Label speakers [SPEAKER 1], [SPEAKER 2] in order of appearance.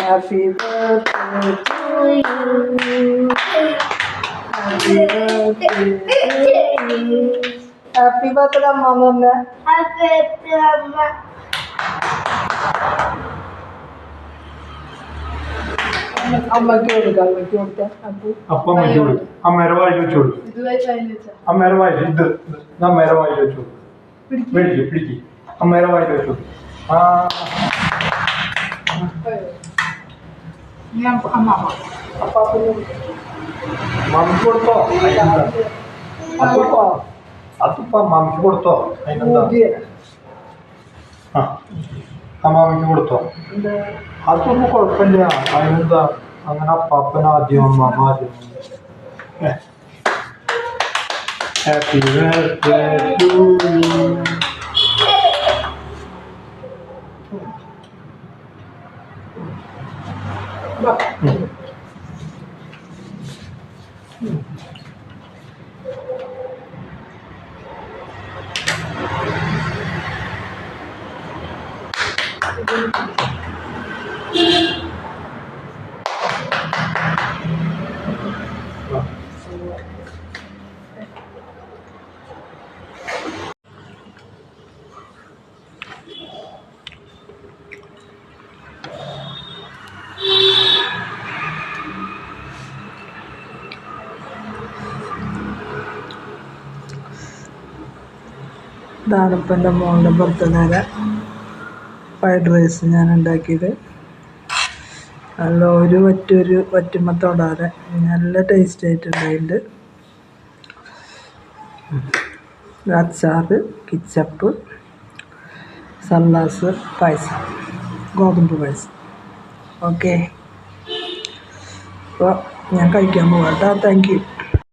[SPEAKER 1] Happy birthday to you. Happy birthday to you. Happy birthday അമ്മ എന്ന് പറഞ്ഞ അമ്മയ്ക്ക് കൊടുക്കാം. അമ്മയ്ക്ക് കൊടുക്കാം.
[SPEAKER 2] അപ്പൊ അമ്മയ്ക്ക് കൊടുക്കും. അമ്മേരെ വായിൽ വെച്ച് കൊടുക്കും. അമ്മേരെ വായിൽ ഇത് അമ്മേരെ വായിൽ വെച്ച് കൊടുക്കും. പിടിക്ക് അമ്മേരെ വായിൽ വെച്ച് കൊടുക്കും. മാമിക്ക് കൊടുത്തോ? അതിപ്പോ മാമിക്ക് കൊടുത്തോ? അതിനെന്താ? ആ മാമിക്ക് കൊടുത്തോ? അതൊന്നും കുഴപ്പമില്ല. അതിനെന്താ? അങ്ങനെ അപ്പാപ്പൻ ആദ്യം അമ്മ ആദ്യം. Happy birthday to you.
[SPEAKER 1] ഇതാണ് ഇപ്പം എൻ്റെ മോളുടെ ബർത്ത്ഡേയുടെ ഫ്രൈഡ് റൈസ് ഞാൻ ഉണ്ടാക്കിയത്. നല്ല ഒരു വറ്റുമത്തോടാതെ നല്ല ടേസ്റ്റ് ആയിട്ടുണ്ടായിട്ടുണ്ട്. അച്ചാറ്, കിച്ചപ്പ്, സല്ലാസ്, പായസം, ഗോതമ്പ് പായസം. ഓക്കെ, അപ്പോൾ ഞാൻ കഴിക്കാൻ പോകാം കേട്ടോ. Thank you.